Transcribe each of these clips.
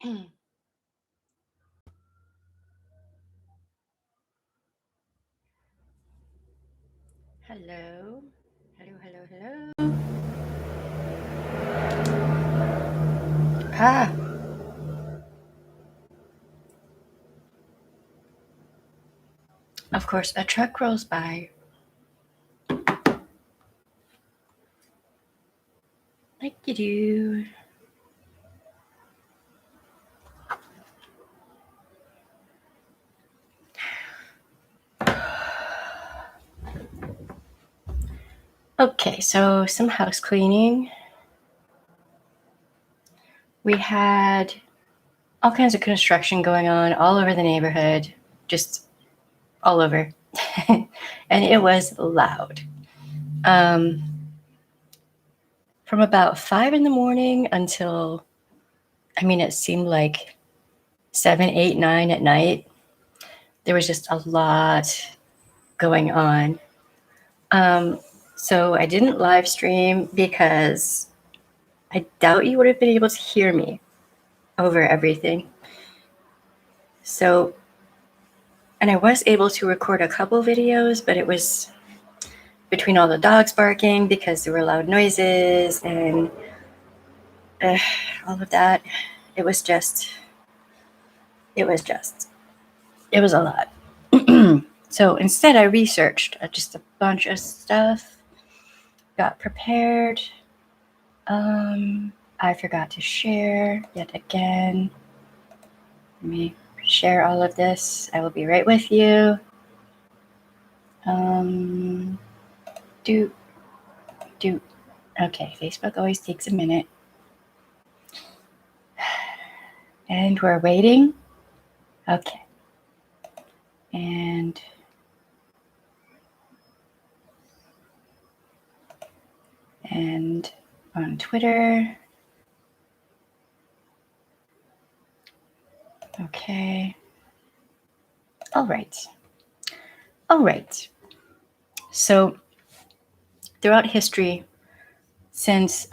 Hello. Hello. Ah. Of course, a truck rolls by. Like you do. Okay, so some house cleaning. We had all kinds of construction going on all over the neighborhood, just all over. And it was loud. From about 5 in the morning until, it seemed like 7, 8, 9 at night. There was just a lot going on. So I didn't live stream because I doubt you would have been able to hear me over everything. So, and I was able to record a couple videos, but it was between all the dogs barking because there were loud noises and all of that. It was a lot. So instead I researched just a bunch of stuff, got prepared. I forgot to share yet again. Let me share all of this. I will be right with you. Okay, Facebook always takes a minute. And we're waiting. Okay. And on Twitter. Okay. All right. So throughout history, since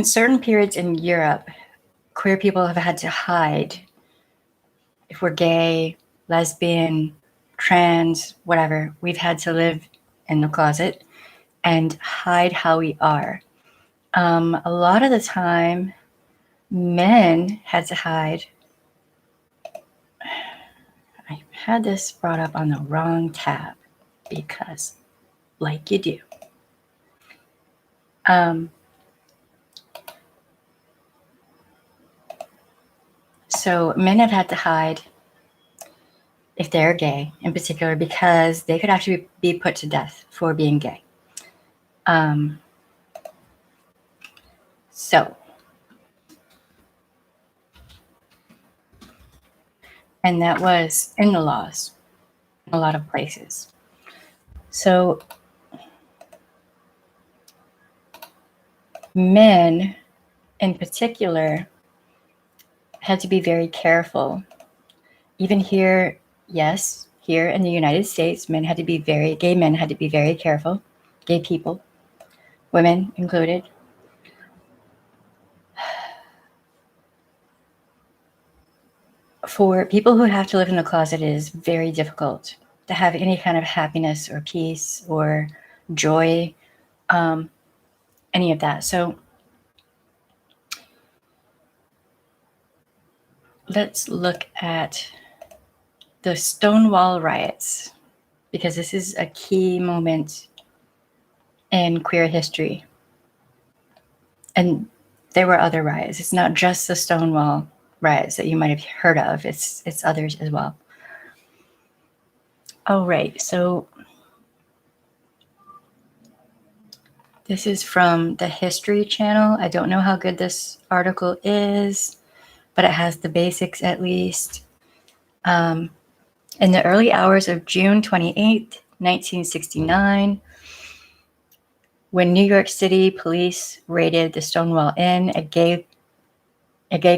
certain periods in Europe, queer people have had to hide. If we're gay, lesbian, trans, whatever, we've had to live in the closet and hide how we are. A lot of the time, men had to hide. I had this brought up on the wrong tab because, like you do. So men have had to hide if they're gay, in particular, because they could actually be put to death for being gay. And that was in the laws in a lot of places. So men in particular had to be very careful. Even here, yes, here in the United States, gay men had to be very careful, gay people, women included. For people who have to live in the closet, it is very difficult to have any kind of happiness or peace or joy, any of that. So let's look at the Stonewall Riots, because this is a key moment in queer history. And there were other riots. It's not just the Stonewall Riots that you might have heard of. It's others as well. All right, so this is from the History Channel. I don't know how good this article is, but it has the basics at least. In the early hours of June 28th, 1969, when New York City police raided the Stonewall Inn, a gay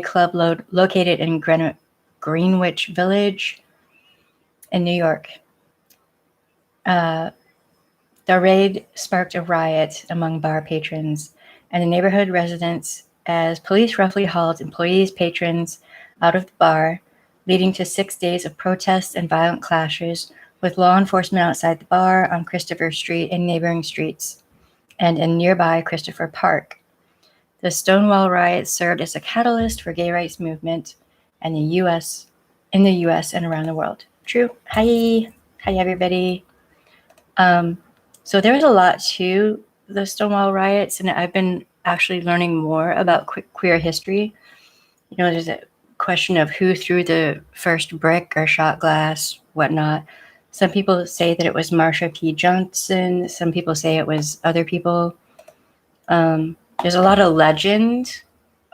club located in Greenwich Village in New York. The raid sparked a riot among bar patrons and the neighborhood residents as police roughly hauled employees, patrons out of the bar, leading to 6 days of protests and violent clashes with law enforcement outside the bar on Christopher Street and neighboring streets, and in nearby Christopher Park. The Stonewall Riots served as a catalyst for gay rights movement in the U.S. and around the world. True. Hi everybody. So there was a lot to the Stonewall Riots, and I've been actually learning more about queer history. You know, there's a question of who threw the first brick or shot glass, whatnot. Some people say that it was Marsha P. Johnson. Some people say it was other people. There's a lot of legend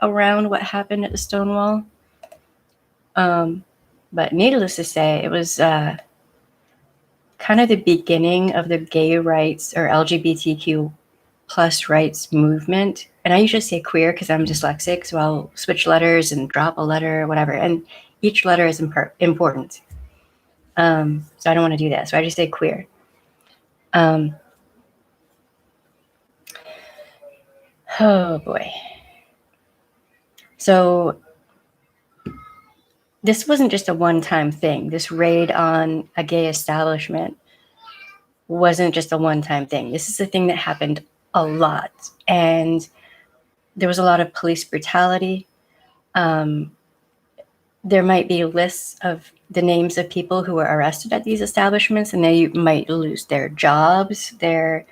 around what happened at the Stonewall. But needless to say, it was kind of the beginning of the gay rights or LGBTQ plus rights movement. And I usually say queer because I'm dyslexic, so I'll switch letters and drop a letter or whatever. And each letter is important. So I don't want to do that. So I just say queer. Oh boy. So this wasn't just a one-time thing. This raid on a gay establishment wasn't just a one-time thing. This is a thing that happened a lot. And there was a lot of police brutality. There might be lists of the names of people who were arrested at these establishments, and they might lose their jobs, their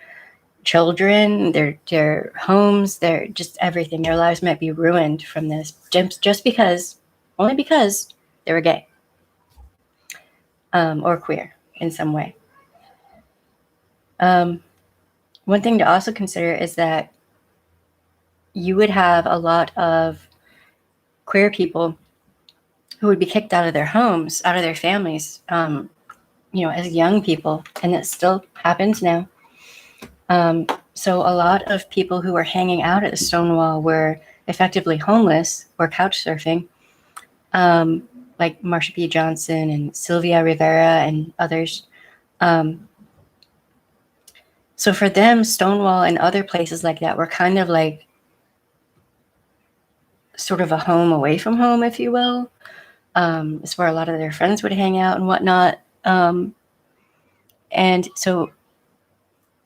children, their homes, their just everything. Their lives might be ruined from this just because, only because they were gay or queer in some way. One thing to also consider is that you would have a lot of queer people who would be kicked out of their homes, out of their families, as young people, and that still happens now. So a lot of people who were hanging out at the Stonewall were effectively homeless or couch surfing, like Marsha P. Johnson and Sylvia Rivera and others. So for them, Stonewall and other places like that were kind of like sort of a home away from home, if you will. It's where a lot of their friends would hang out and whatnot. And so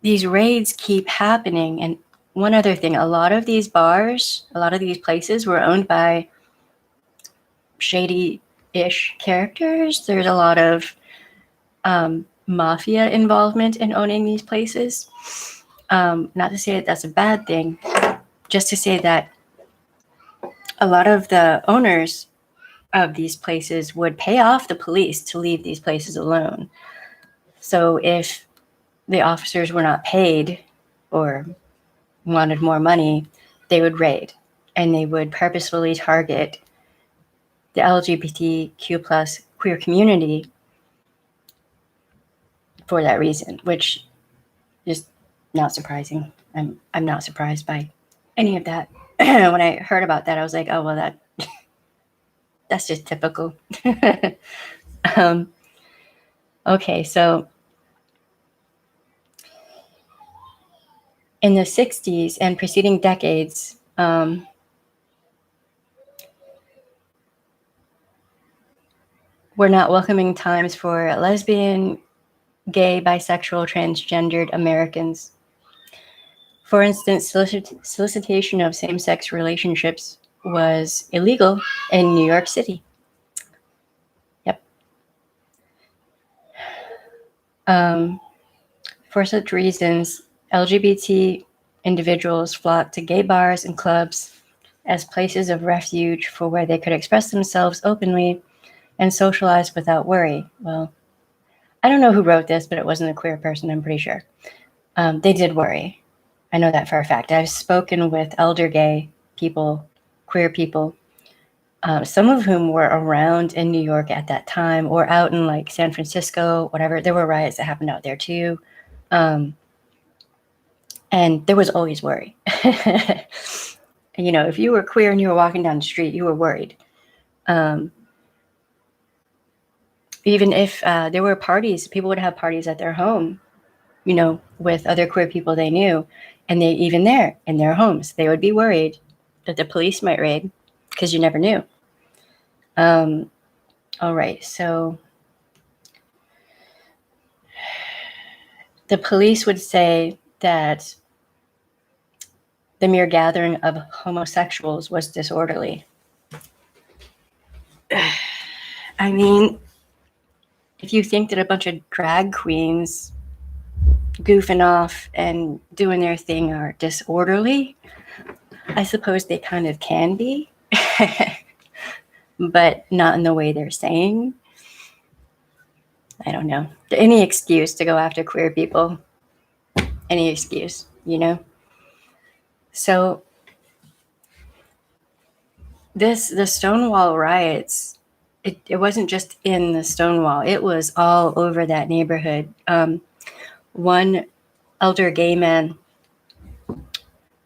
these raids keep happening. And one other thing, a lot of these bars, a lot of these places were owned by shady-ish characters. There's a lot of mafia involvement in owning these places. Not to say that that's a bad thing, just to say that a lot of the owners of these places would pay off the police to leave these places alone. So if the officers were not paid or wanted more money, they would raid, and they would purposefully target the LGBTQ plus queer community for that reason, which is not surprising. I'm not surprised by any of that. When I heard about that, I was like, oh, well, that's just typical. Okay, so in the 60s and preceding decades, were not welcoming times for lesbian, gay, bisexual, transgendered Americans. For instance, solicitation of same-sex relationships was illegal in New York City. Yep. For such reasons, LGBT individuals flocked to gay bars and clubs as places of refuge for where they could express themselves openly and socialize without worry. Well, I don't know who wrote this, but it wasn't a queer person, I'm pretty sure. They did worry. I know that for a fact. I've spoken with elder gay people, queer people, some of whom were around in New York at that time or out in like San Francisco, whatever. There were riots that happened out there too. And there was always worry. If you were queer and you were walking down the street, you were worried. Even if there were parties, people would have parties at their home with other queer people they knew. And they, even there in their homes, they would be worried that the police might raid because you never knew. All right, so the police would say that the mere gathering of homosexuals was disorderly. I mean, if you think that a bunch of drag queens goofing off and doing their thing are disorderly, I suppose they kind of can be, but not in the way they're saying. I don't know. Any excuse to go after queer people, any excuse, So the Stonewall Riots, it wasn't just in the Stonewall, it was all over that neighborhood. One elder gay man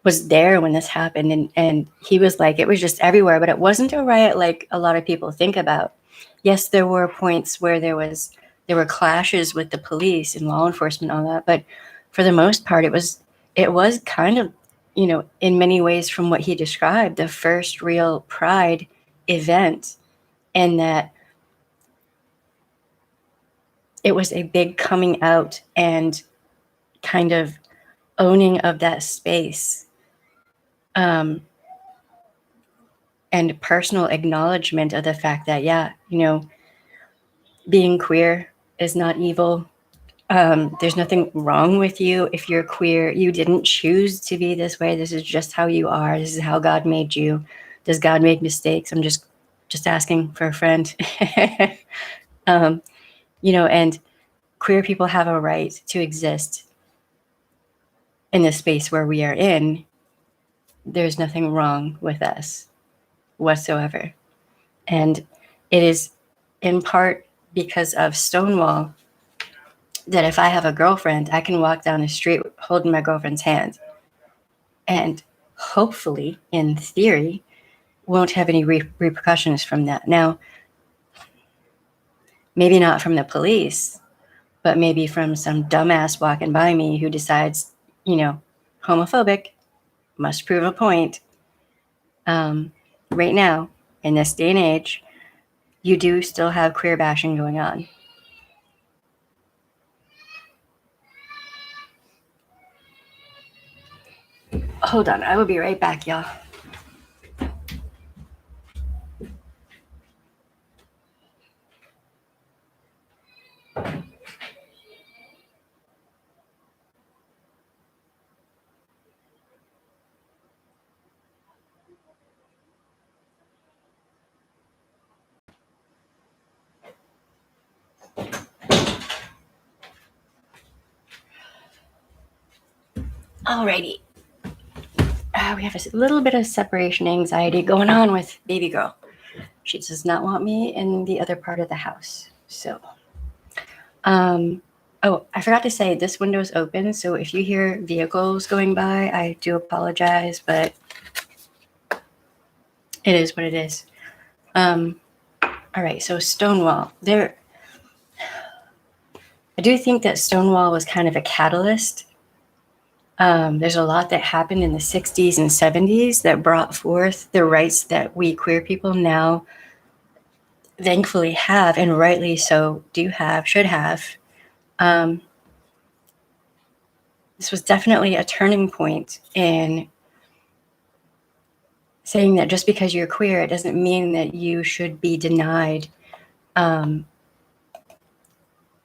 was there when this happened, and he was like, it was just everywhere, but it wasn't a riot like a lot of people think about. Yes, there were points where there were clashes with the police and law enforcement, all that, but for the most part, it was kind of, in many ways, from what he described, the first real pride event, and that it was a big coming out and kind of owning of that space, and personal acknowledgement of the fact that, being queer is not evil. There's nothing wrong with you if you're queer. You didn't choose to be this way. This is just how you are. This is how God made you. Does God make mistakes? I'm just asking for a friend. And queer people have a right to exist in the space where we are in. There's nothing wrong with us whatsoever. And it is in part because of Stonewall that if I have a girlfriend, I can walk down the street holding my girlfriend's hand and hopefully, in theory, won't have any repercussions from that. Now, maybe not from the police, but maybe from some dumbass walking by me who decides, homophobic, must prove a point. Right now, in this day and age, you do still have queer bashing going on. Hold on, I will be right back, y'all. Alrighty. We have a little bit of separation anxiety going on with baby girl. She does not want me in the other part of the house. So, oh, I forgot to say this window is open. So if you hear vehicles going by, I do apologize, but it is what it is. All right. So Stonewall, I do think that Stonewall was kind of a catalyst. There's a lot that happened in the 60s and 70s that brought forth the rights that we queer people now thankfully have, and rightly so should have. This was definitely a turning point in saying that just because you're queer, it doesn't mean that you should be denied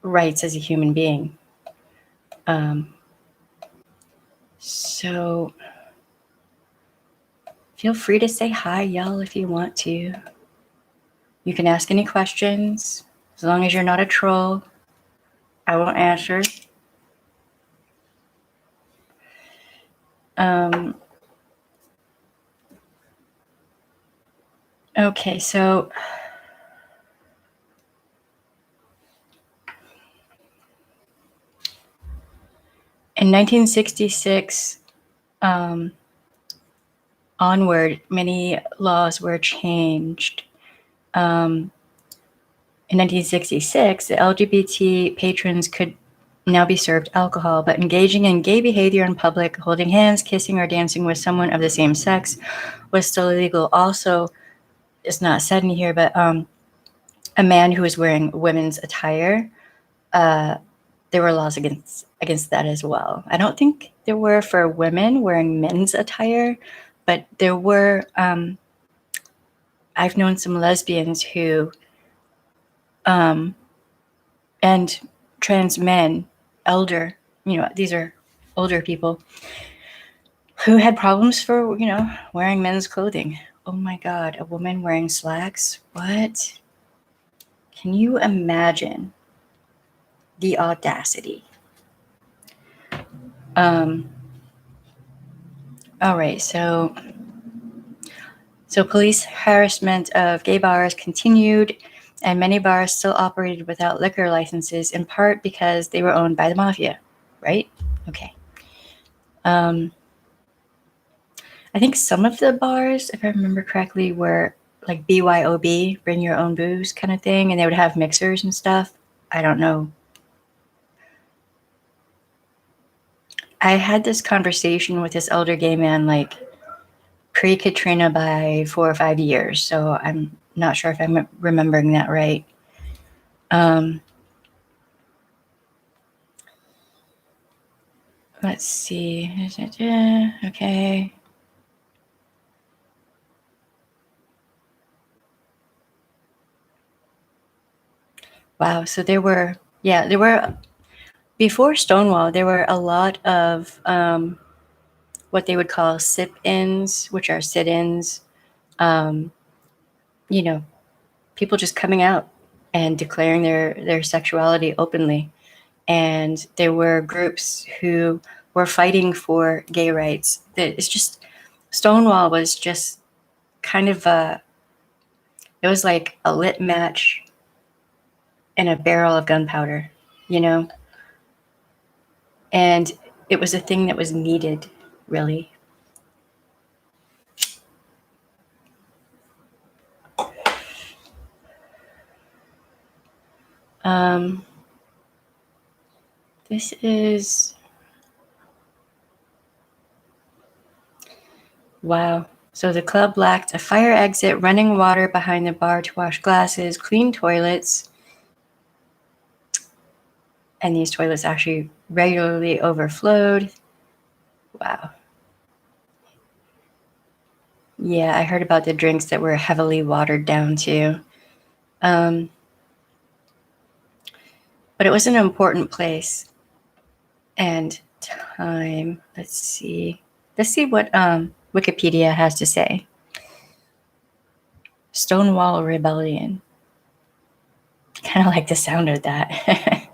rights as a human being. So feel free to say hi, yell if you want to. You can ask any questions. As long as you're not a troll, I won't answer. Okay, so in 1966, onward, many laws were changed. In 1966, the LGBT patrons could now be served alcohol, but engaging in gay behavior in public, holding hands, kissing, or dancing with someone of the same sex was still illegal. Also, it's not said in here, but a man who was wearing women's attire, there were laws against that as well. I don't think there were for women wearing men's attire, but there were. I've known some lesbians who, and trans men, elder, these are older people who had problems for, wearing men's clothing. Oh my God, a woman wearing slacks? What? Can you imagine the audacity? All right, so police harassment of gay bars continued, and many bars still operated without liquor licenses, in part because they were owned by the mafia, right? Okay. I think some of the bars, if I remember correctly, were like BYOB, bring your own booze kind of thing, and they would have mixers and stuff. I don't know. I had this conversation with this elder gay man like pre-Katrina by 4 or 5 years, so I'm not sure if I'm remembering that right. Let's see. Okay. Wow. So there were before Stonewall, there were a lot of what they would call sip-ins, which are sit-ins. People just coming out and declaring their sexuality openly. And there were groups who were fighting for gay rights. It's just, Stonewall was just kind of it was like a lit match in a barrel of gunpowder, and it was a thing that was needed, really. This is, wow. So the club lacked a fire exit, running water behind the bar to wash glasses, clean toilets, and these toilets actually regularly overflowed. Wow. Yeah, I heard about the drinks that were heavily watered down too. But it was an important place and time. Let's see what Wikipedia has to say. Stonewall Rebellion. Kind of like the sound of that.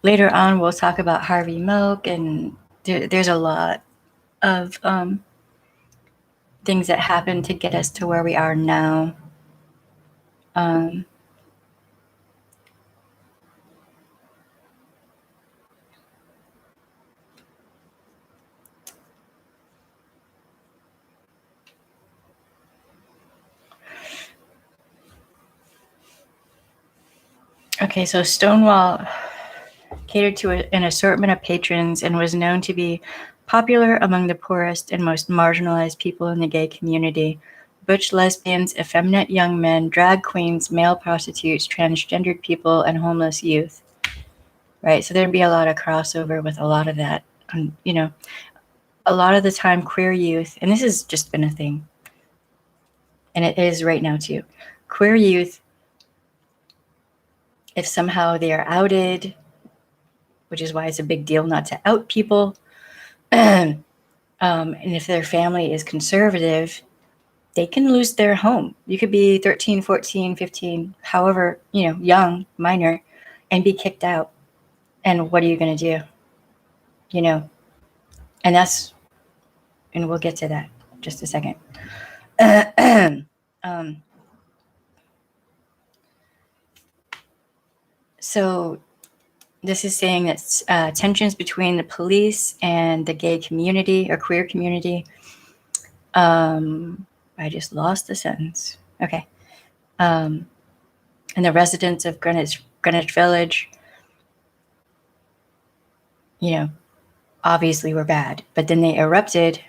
Later on, we'll talk about Harvey Milk, and there's a lot of things that happened to get us to where we are now. Okay, so Stonewall catered to an assortment of patrons and was known to be popular among the poorest and most marginalized people in the gay community. Butch lesbians, effeminate young men, drag queens, male prostitutes, transgendered people, and homeless youth. Right, so there'd be a lot of crossover with a lot of that. A lot of the time queer youth, and this has just been a thing, and it is right now too, queer youth, if somehow they are outed, which is why it's a big deal not to out people, and if their family is conservative, they can lose their home. You could be 13, 14, 15, however, young, minor, and be kicked out. And what are you going to do? And we'll get to that in just a second. So this is saying that tensions between the police and the gay community or queer community I just lost the sentence. Okay. And the residents of Greenwich Village, obviously were bad. But then they erupted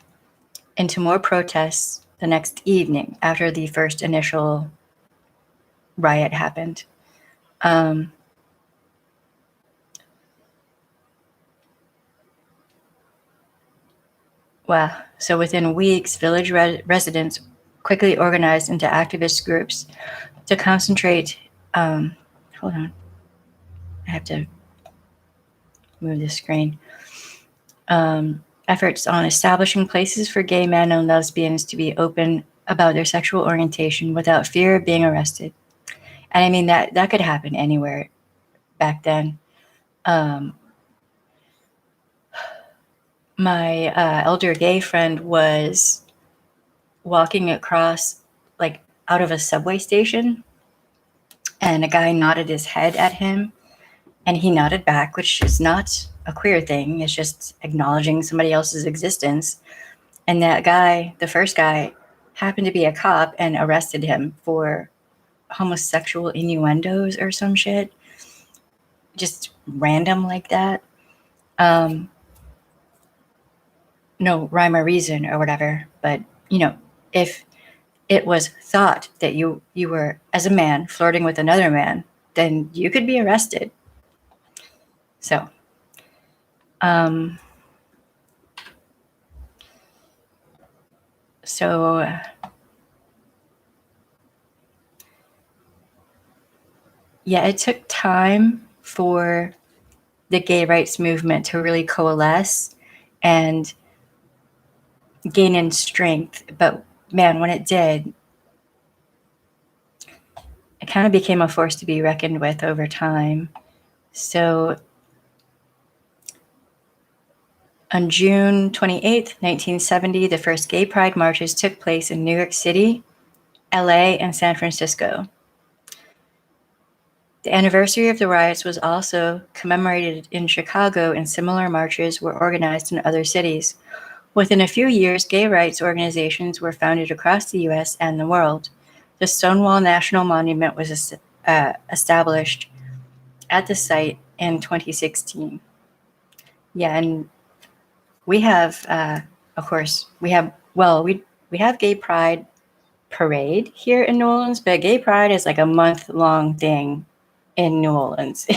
into more protests the next evening after the first initial riot happened. Wow. So within weeks, village residents quickly organized into activist groups to concentrate. Hold on. I have to move the screen. Efforts on establishing places for gay men and lesbians to be open about their sexual orientation without fear of being arrested. And I mean, that could happen anywhere back then. My elder gay friend was walking across, like, out of a subway station, and a guy nodded his head at him, and he nodded back, which is not a queer thing. It's just acknowledging somebody else's existence. And that guy, the first guy, happened to be a cop and arrested him for homosexual innuendos or some shit. Just random like that. No rhyme or reason or whatever. But, if it was thought that you were, as a man, flirting with another man, then you could be arrested. So, yeah, it took time for the gay rights movement to really coalesce and gain in strength. But man, when it did, it kind of became a force to be reckoned with over time. So on June 28th, 1970, the first gay pride marches took place in New York City, LA, and San Francisco. The anniversary of the riots was also commemorated in Chicago, and similar marches were organized in other cities. Within a few years, gay rights organizations were founded across the U.S. and the world. The Stonewall National Monument was established at the site in 2016. Yeah, and we have, of course, we have Gay Pride Parade here in New Orleans, but Gay Pride is like a month-long thing in New Orleans.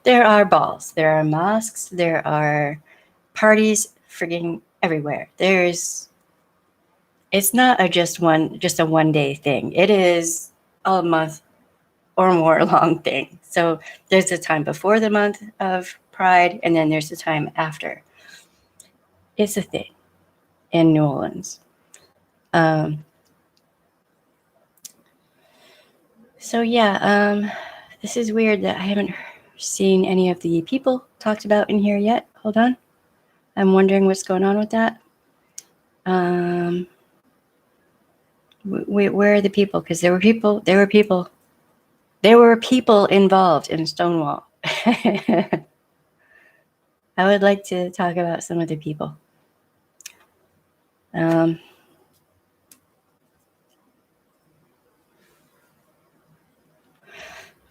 There are balls, there are mosques, there are parties frigging everywhere. It's not just a one-day thing. It is a month or more long thing. So there's the time before the month of Pride, and then there's the time after. It's a thing in New Orleans. So yeah, this is weird that I haven't seen any of the people talked about in here yet. Hold on. I'm wondering what's going on with that. Where are the people? Because there were people involved in Stonewall. I would like to talk about some of the people.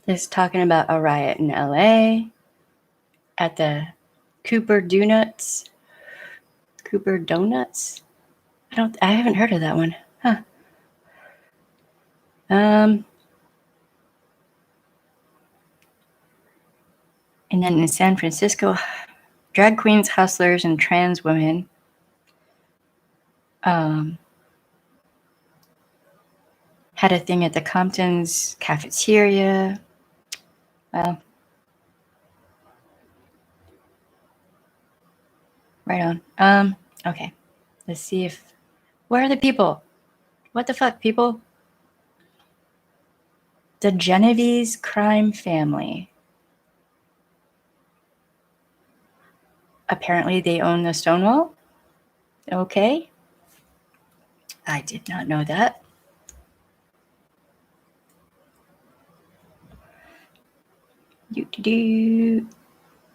This talking about a riot in LA at the Cooper Donuts. I haven't heard of that one. Huh. And then in San Francisco, drag queens, hustlers, and trans women had a thing at the Compton's cafeteria. Well, right on. Okay. Let's see where are the people? What the fuck, people? The Genovese crime family. Apparently they own the Stonewall. Okay. I did not know that.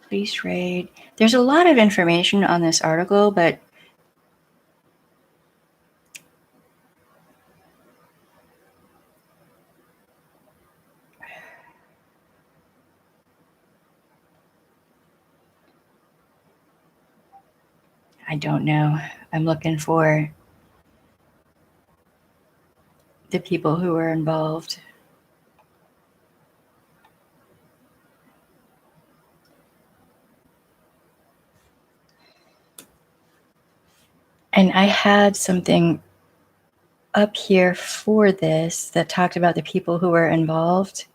Police raid. There's a lot of information on this article, but I don't know. I'm looking for the people who were involved. And I had something up here for this that talked about the people who were involved.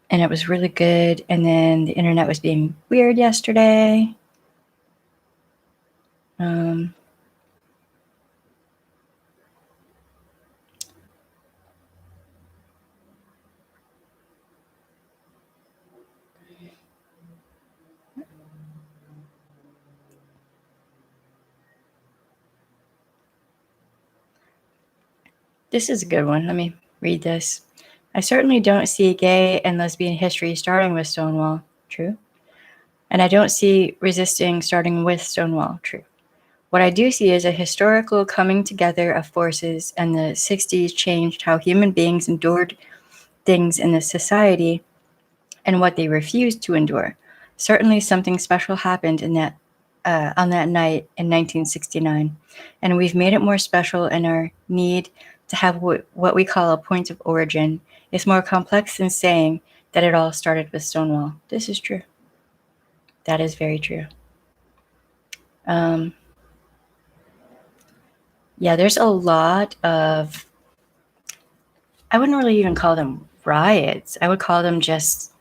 And it was really good. And then the internet was being weird yesterday. This is a good one. Let me read this. I certainly don't see gay and lesbian history starting with Stonewall. True. And I don't see resisting starting with Stonewall. True. What I do see is a historical coming together of forces, and the 60s changed how human beings endured things in this society and what they refused to endure. Certainly something special happened in that on that night in 1969, and we've made it more special in our need to have what we call a point of origin. It's more complex than saying that it all started with Stonewall. This is true. That is very true. Yeah, there's a lot of, I wouldn't really even call them riots. I would call them just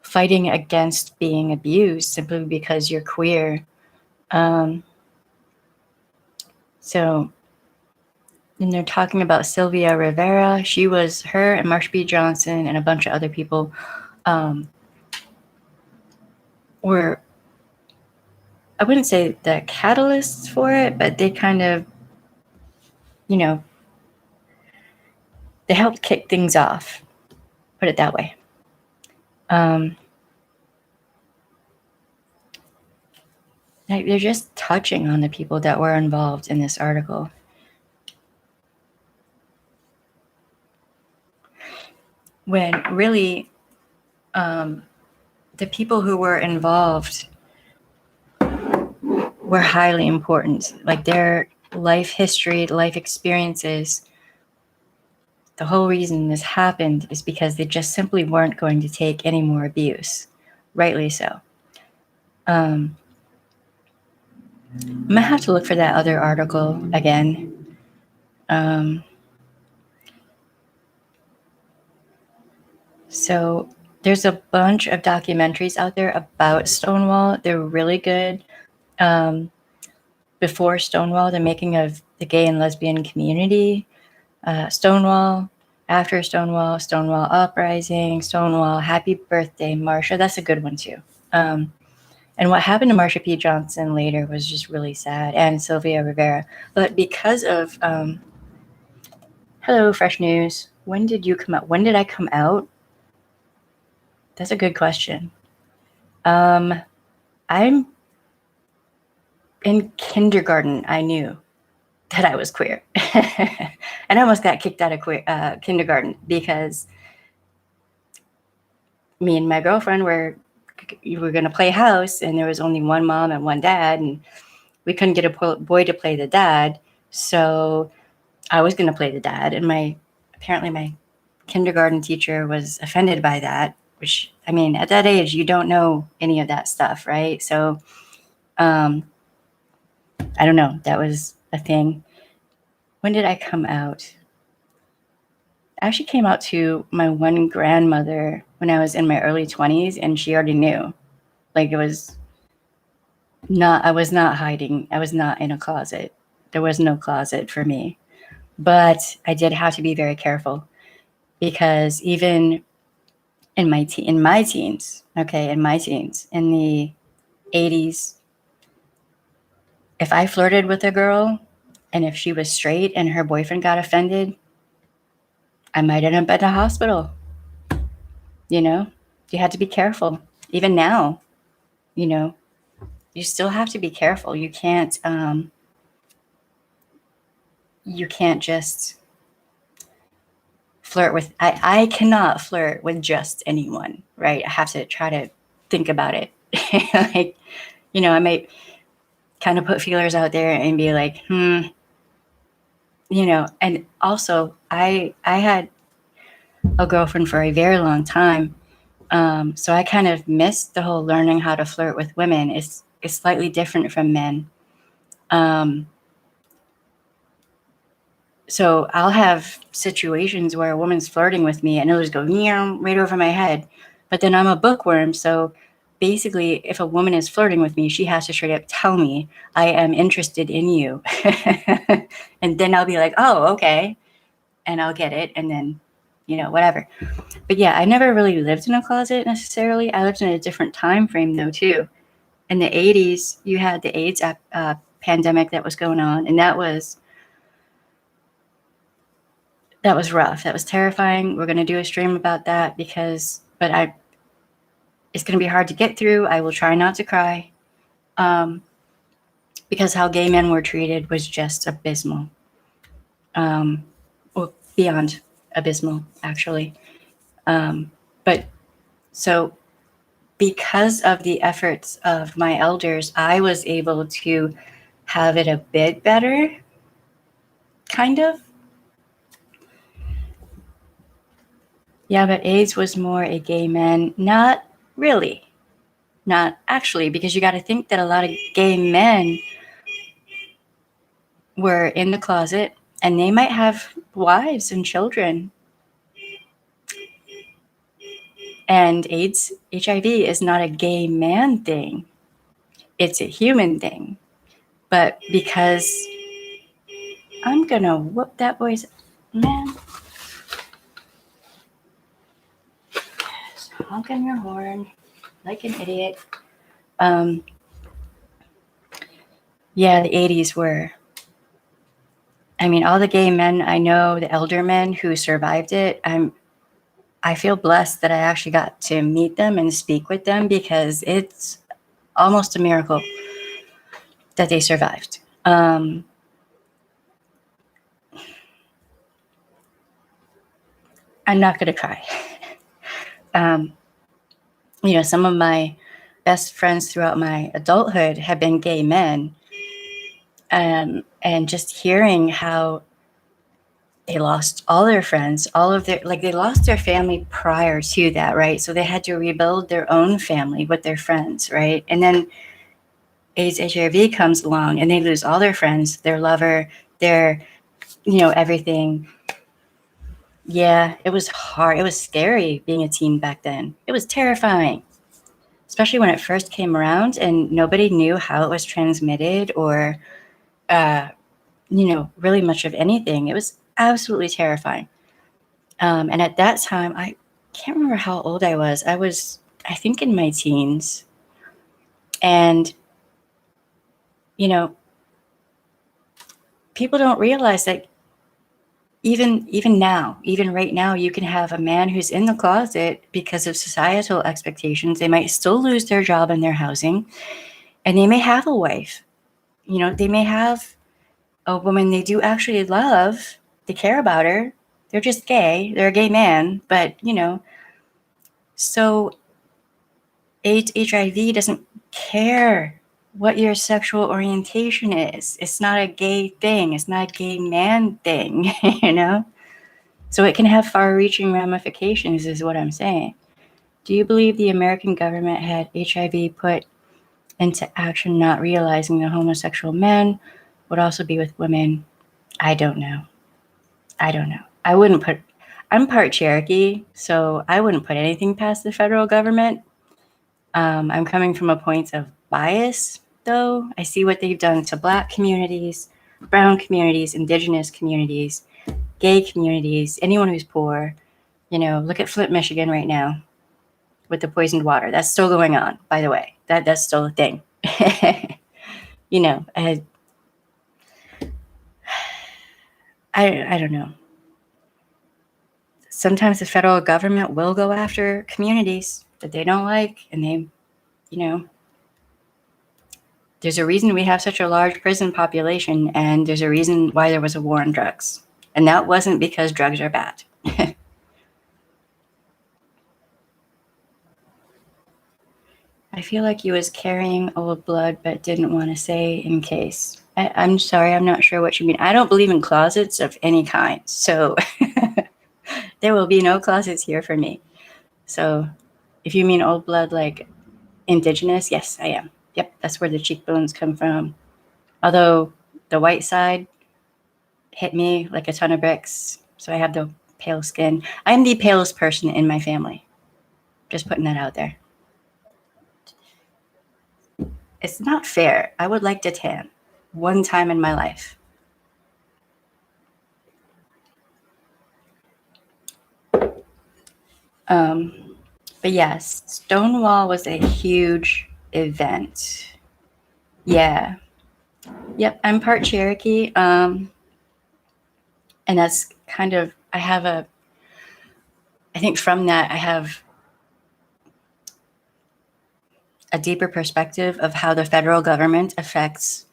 fighting against being abused simply because you're queer. So, and they're talking about Sylvia Rivera. She was, her and Marsha P. Johnson and a bunch of other people were, I wouldn't say the catalysts for it, but they kind of, you know, they helped kick things off, put it that way. They're just touching on the people that were involved in this article. When really, the people who were involved were highly important. Like their life history, life experiences. The whole reason this happened is because they just simply weren't going to take any more abuse. Rightly so. I'm gonna have to look for that other article again. So there's a bunch of documentaries out there about Stonewall. They're really good. Before Stonewall, the making of the gay and lesbian community, Stonewall, after Stonewall, Stonewall uprising, Stonewall, happy birthday, Marsha. That's a good one too. And what happened to Marsha P. Johnson later was just really sad, and Sylvia Rivera. But because of, hello, Fresh News. When did you come out? When did I come out? That's a good question. I'm in kindergarten. I knew that I was queer, and I almost got kicked out of kindergarten because me and my girlfriend were going to play house, and there was only one mom and one dad, and we couldn't get a boy to play the dad, so I was going to play the dad, and apparently my kindergarten teacher was offended by that, which, I mean, at that age, you don't know any of that stuff, right? So, I don't know. That was a thing. When did I come out? I actually came out to my one grandmother when I was in my early 20s, and she already knew. Like, I was not hiding. I was not in a closet. There was no closet for me. But I did have to be very careful because even in my teens, in the 80s, if I flirted with a girl and if she was straight and her boyfriend got offended, I might end up at the hospital. You know, you had to be careful. Even now, you know, you still have to be careful. You can't just flirt with, I cannot flirt with just anyone, right? I have to try to think about it. Like, you know, kind of put feelers out there and be like, you know. And also, I had a girlfriend for a very long time, so I kind of missed the whole learning how to flirt with women. It's slightly different from men. So I'll have situations where a woman's flirting with me and it'll just go right over my head. But then I'm a bookworm, so basically, if a woman is flirting with me, she has to straight up tell me, I am interested in you. And then I'll be like, oh, okay. And I'll get it. And then, you know, whatever. But yeah, I never really lived in a closet necessarily. I lived in a different time frame, though, too. In the 80s, you had the AIDS pandemic that was going on. And that was rough. That was terrifying. We're going to do a stream about that it's going to be hard to get through. I will try not to cry. Because how gay men were treated was just abysmal. Well, beyond abysmal, actually. But so because of the efforts of my elders, I was able to have it a bit better, kind of. Yeah, but AIDS was more a gay man. Not really. Not actually, because you got to think that a lot of gay men were in the closet and they might have wives and children. And AIDS, HIV is not a gay man thing. It's a human thing. But because I'm going to whoop that boy's man. Honking your horn like an idiot. Yeah, the 80s were. I mean, all the gay men I know, the elder men who survived it, I feel blessed that I actually got to meet them and speak with them, because it's almost a miracle that they survived. I'm not going to cry. You know, some of my best friends throughout my adulthood have been gay men. And just hearing how they lost all their friends, they lost their family prior to that, right? So they had to rebuild their own family with their friends, right? And then AIDS, HIV comes along and they lose all their friends, their lover, their, everything. Yeah, it was hard. It was scary being a teen back then. It was terrifying, especially when it first came around and nobody knew how it was transmitted or, really much of anything. It was absolutely terrifying. And at that time, I can't remember how old I was. I think, in my teens. And, people don't realize that even right now, you can have a man who's in the closet because of societal expectations. They might still lose their job and their housing, and they may have a wife. They may have a woman they do actually love. They care about her. They're just gay. They're a gay man, but, so AIDS, HIV doesn't care what your sexual orientation is. It's not a gay thing. It's not a gay man thing, So it can have far-reaching ramifications, is what I'm saying. Do you believe the American government had HIV put into action, not realizing that homosexual men would also be with women? I don't know. I'm part Cherokee, so I wouldn't put anything past the federal government. I'm coming from a point of bias, though. I see what they've done to Black communities, brown communities, indigenous communities, gay communities, anyone who's poor. Look at Flint, Michigan right now with the poisoned water. That's still going on, by the way. That's still a thing. I don't know. Sometimes the federal government will go after communities that they don't like, and there's a reason we have such a large prison population, and there's a reason why there was a war on drugs. And that wasn't because drugs are bad. I I feel like you was carrying old blood but didn't want to say in case. I'm sorry, I'm not sure what you mean. I don't believe in closets of any kind, so there will be no closets here for me. So if you mean old blood like indigenous, yes, I am. Yep, that's where the cheekbones come from. Although the white side hit me like a ton of bricks, so I have the pale skin. I am the palest person in my family. Just putting that out there. It's not fair. I would like to tan one time in my life. But yes, Stonewall was a huge event. Yeah. Yep, I'm part Cherokee. And that's kind of, I think from that, I have a deeper perspective of how the federal government affects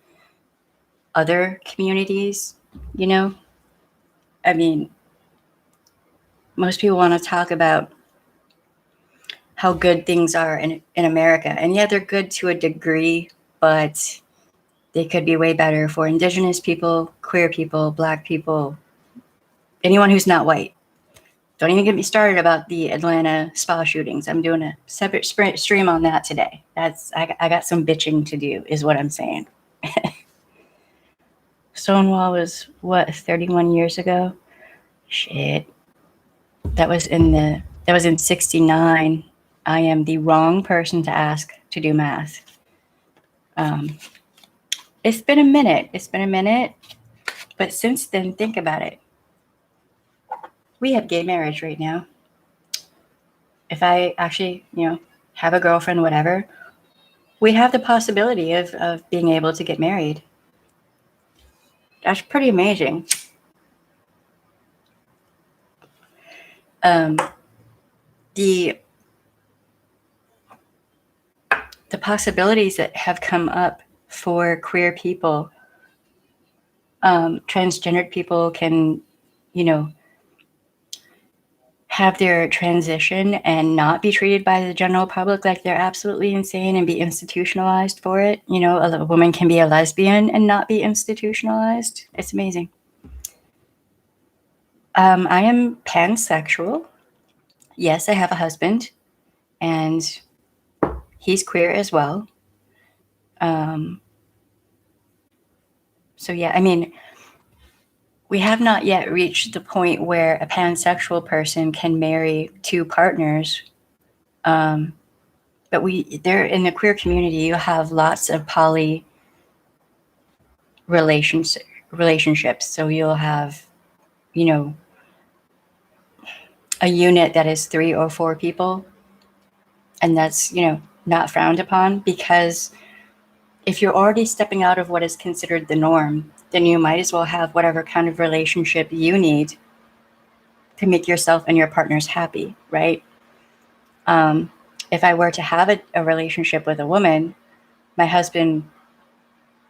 other communities, you know? I mean, most people want to talk about how good things are in America. And yeah, they're good to a degree, but they could be way better for indigenous people, queer people, Black people, anyone who's not white. Don't even get me started about the Atlanta spa shootings. I'm doing a separate stream on that today. I got some bitching to do, is what I'm saying. Stonewall was what, 31 years ago? Shit. That was in 69. I am the wrong person to ask to do math. It's been a minute. But since then, think about it. We have gay marriage right now. If I actually, have a girlfriend, whatever, we have the possibility of being able to get married. That's pretty amazing. The possibilities that have come up for queer people, transgendered people can, have their transition and not be treated by the general public like they're absolutely insane and be institutionalized for it. A woman can be a lesbian and not be institutionalized. It's amazing. I am pansexual. Yes, I have a husband, and he's queer as well. So yeah, I mean, we have not yet reached the point where a pansexual person can marry two partners. But there in the queer community, you have lots of poly relationships. So you'll have, a unit that is 3 or 4 people, and that's, not frowned upon, because if you're already stepping out of what is considered the norm, then you might as well have whatever kind of relationship you need to make yourself and your partners happy, right? If I were to have a relationship with a woman, my husband,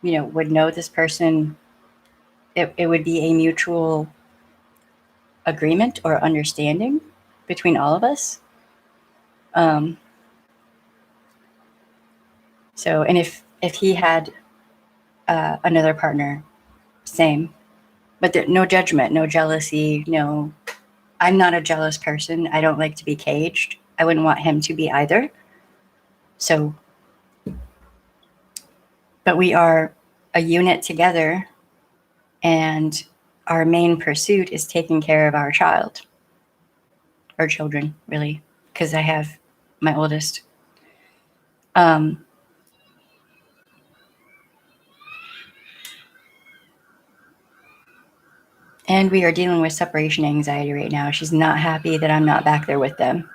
would know this person. It would be a mutual agreement or understanding between all of us. So, and if he had another partner, same, but no judgment, no jealousy, no. I'm not a jealous person. I don't like to be caged. I wouldn't want him to be either. So, but we are a unit together, and our main pursuit is taking care of our child, or children, really, because I have my oldest. And we are dealing with separation anxiety right now. She's not happy that I'm not back there with them.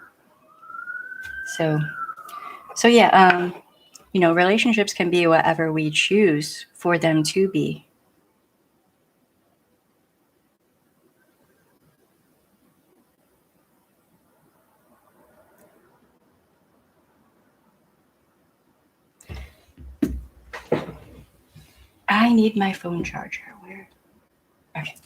So yeah, relationships can be whatever we choose for them to be. I need my phone charger. Where? Okay.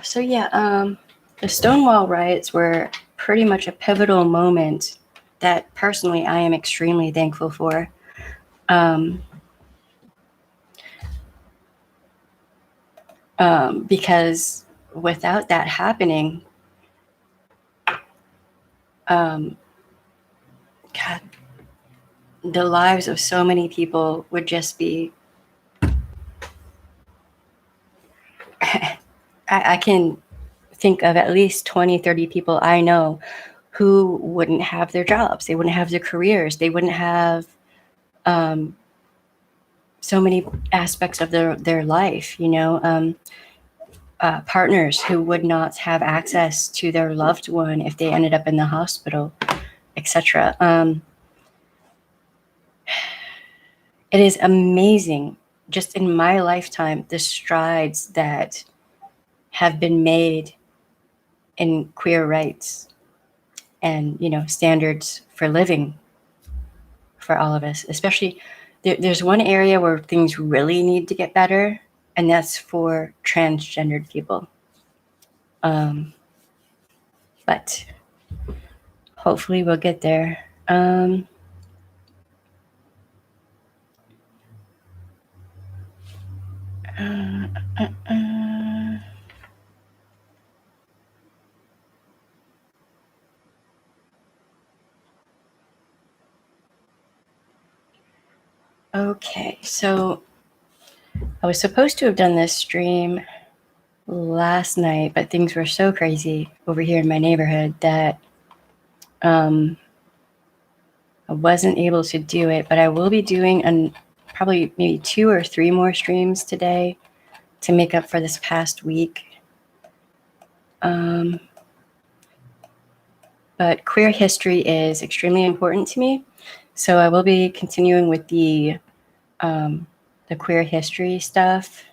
So yeah, the Stonewall Riots were pretty much a pivotal moment that personally I am extremely thankful for. Because without that happening, God, the lives of so many people would just be. I can think of at least 20, 30 people I know who wouldn't have their jobs. They wouldn't have their careers. They wouldn't have so many aspects of their life, partners who would not have access to their loved one if they ended up in the hospital, etc. It is amazing, just in my lifetime, the strides that have been made in queer rights and, standards for living for all of us. Especially, there's one area where things really need to get better, and that's for transgendered people. But hopefully we'll get there. Okay, so I was supposed to have done this stream last night, but things were so crazy over here in my neighborhood that I wasn't able to do it. But I will be doing probably maybe 2 or 3 more streams today to make up for this past week. But queer history is extremely important to me, so I will be continuing with the queer history stuff.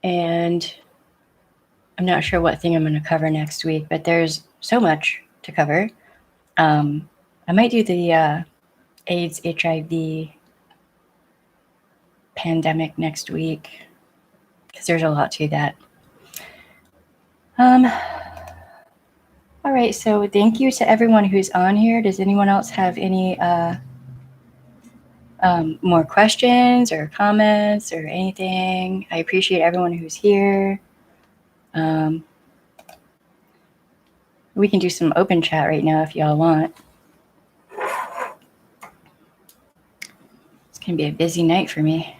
And I'm not sure what thing I'm going to cover next week, but there's so much to cover. I might do the AIDS, HIV pandemic next week, because there's a lot to that. All right, so thank you to everyone who's on here. Does anyone else have any more questions or comments or anything? I appreciate everyone who's here. We can do some open chat right now if y'all want. It's gonna be a busy night for me.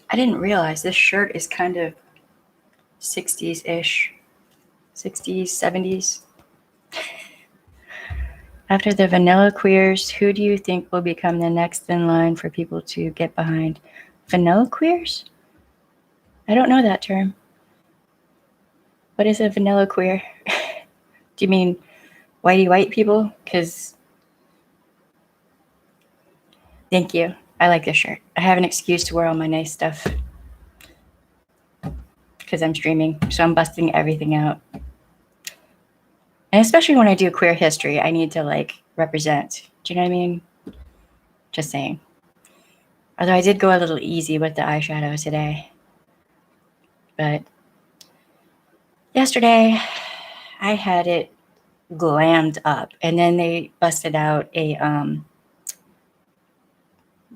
I didn't realize this shirt is kind of 60s-ish, 60s, 70s. After the vanilla queers, who do you think will become the next in line for people to get behind? Vanilla queers? I don't know that term. What is a vanilla queer? Do you mean whitey white people? Because thank you. I like this shirt. I have an excuse to wear all my nice stuff because I'm streaming, so I'm busting everything out. And especially when I do queer history, I need to represent. Do you know what I mean? Just saying. Although I did go a little easy with the eyeshadow today. But yesterday, I had it glammed up, and then they busted out a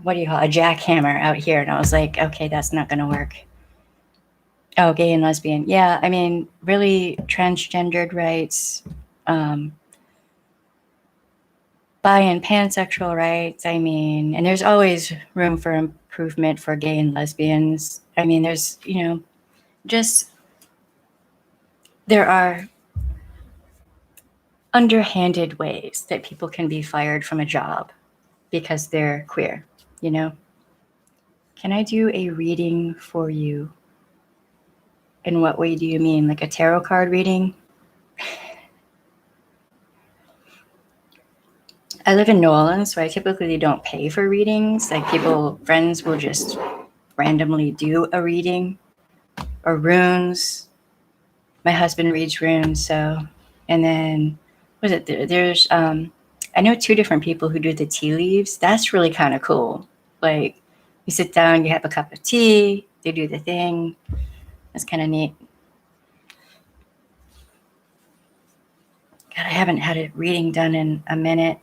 what do you call it? A jackhammer out here, and I was like, okay, that's not gonna work. Oh, gay and lesbian. Yeah, I mean, really, transgendered rights, bi and pansexual rights. I mean, and there's always room for improvement for gay and lesbians. I mean, there's, just there are underhanded ways that people can be fired from a job because they're queer, Can I do a reading for you? In what way do you mean? Like a tarot card reading? I live in New Orleans, so I typically don't pay for readings. Friends will just randomly do a reading. or runes. My husband reads runes, so, and then, what is it? There's, I know 2 different people who do the tea leaves. That's really kind of cool. Like, you sit down, you have a cup of tea, they do the thing. That's kind of neat. God, I haven't had a reading done in a minute.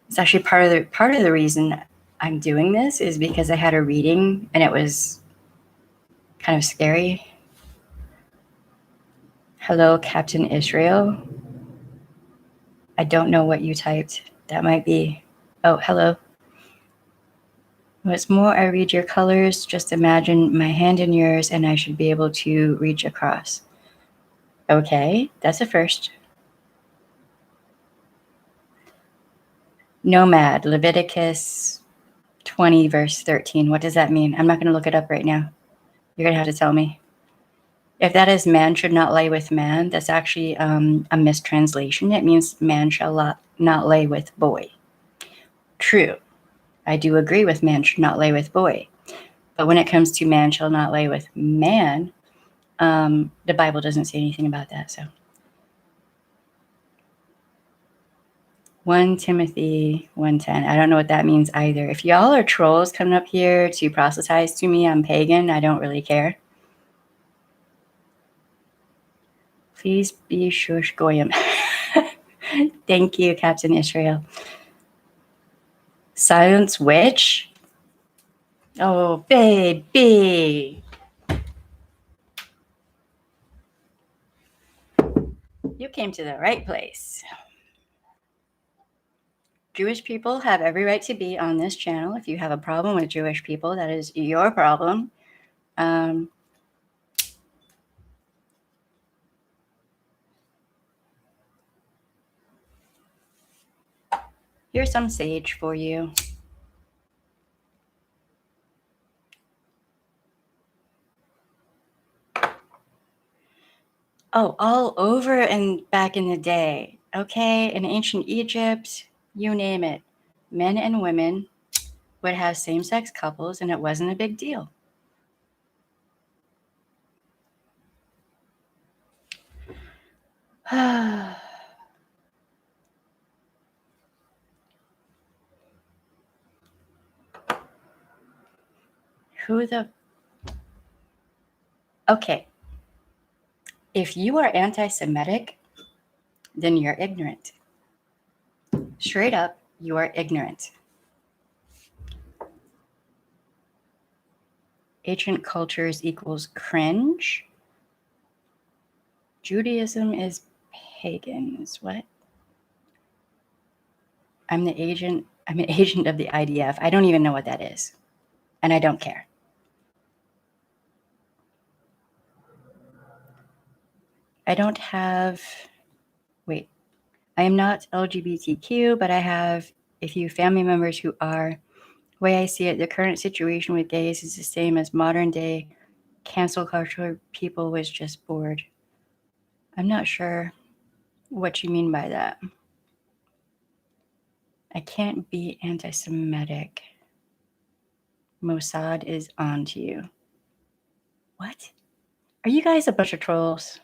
It's actually part of the reason I'm doing this is because I had a reading and it was kind of scary. Hello, Captain Israel. I don't know what you typed. That might be. Oh, hello. What's more, I read your colors. Just imagine my hand in yours and I should be able to reach across. Okay, that's a first. Nomad, Leviticus 20, verse 13. What does that mean? I'm not going to look it up right now. You're going to have to tell me. If that is man should not lay with man, that's actually a mistranslation. It means man shall not lay with boy. True. I do agree with man should not lay with boy. But when it comes to man shall not lay with man, the Bible doesn't say anything about that. So 1 Timothy 1:10. I don't know what that means either. If y'all are trolls coming up here to proselytize to me, I'm pagan. I don't really care. Please be shush goyim. Thank you, Captain Israel. Silence witch? Oh, baby. You came to the right place. Jewish people have every right to be on this channel. If you have a problem with Jewish people, that is your problem. Here's some sage for you. Oh, all over and back in the day. Okay, in ancient Egypt, you name it. Men and women would have same-sex couples and it wasn't a big deal. Who the... Okay. If you are anti-Semitic, then you're ignorant. Straight up, you are ignorant. Ancient cultures equals cringe. Judaism is pagans. What? I'm an agent of the IDF. I don't even know what that is. And I don't care. I don't have... Wait. I am not LGBTQ, but I have a few family members who are. The way I see it, the current situation with gays is the same as modern day cancel culture. People was just bored. I'm not sure what you mean by that. I can't be anti-Semitic. Mossad is on to you. What? Are you guys a bunch of trolls?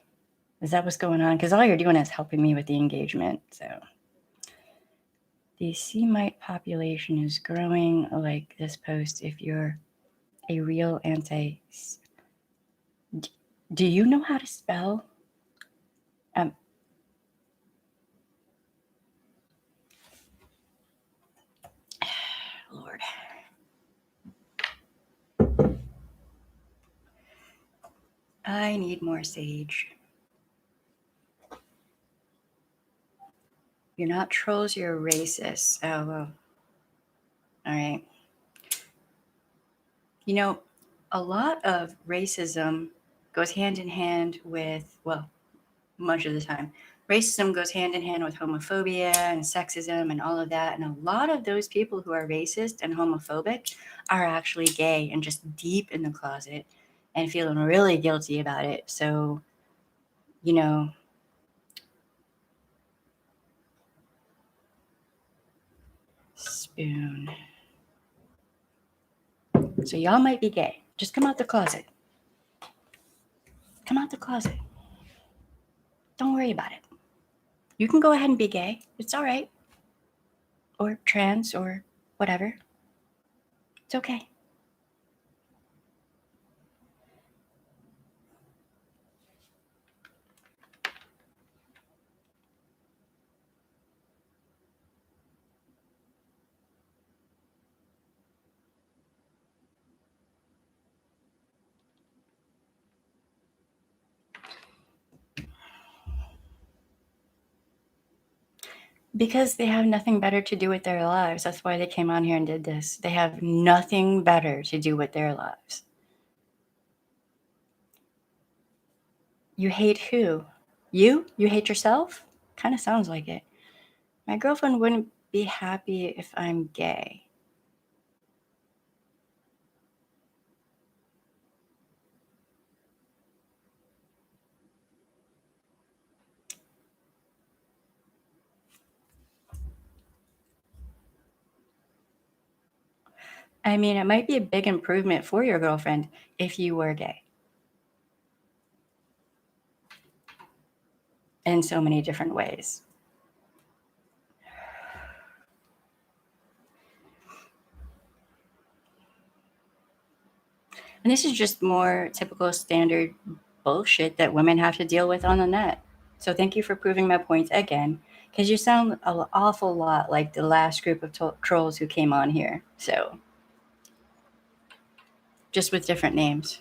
Is that what's going on? Because all you're doing is helping me with the engagement. So the Semite population is growing. Like this post, if you're a real anti... Do you know how to spell? Lord. I need more sage. You're not trolls, you're racists. Oh, well. All right. You know, a lot of racism goes hand in hand with, well, much of the time, racism goes hand in hand with homophobia and sexism and all of that. And a lot of those people who are racist and homophobic are actually gay and just deep in the closet and feeling really guilty about it. So, you know, spoon. So y'all might be gay. Just come out the closet. Come out the closet. Don't worry about it. You can go ahead and be gay. It's all right. Or trans or whatever. It's okay. Because they have nothing better to do with their lives. That's why they came on here and did this. They have nothing better to do with their lives. You hate who? You? You hate yourself? Kind of sounds like it. My girlfriend wouldn't be happy if I'm gay. I mean, it might be a big improvement for your girlfriend if you were gay. In so many different ways. And this is just more typical standard bullshit that women have to deal with on the net. So thank you for proving my point again, because you sound an awful lot like the last group of trolls who came on here. So just with different names.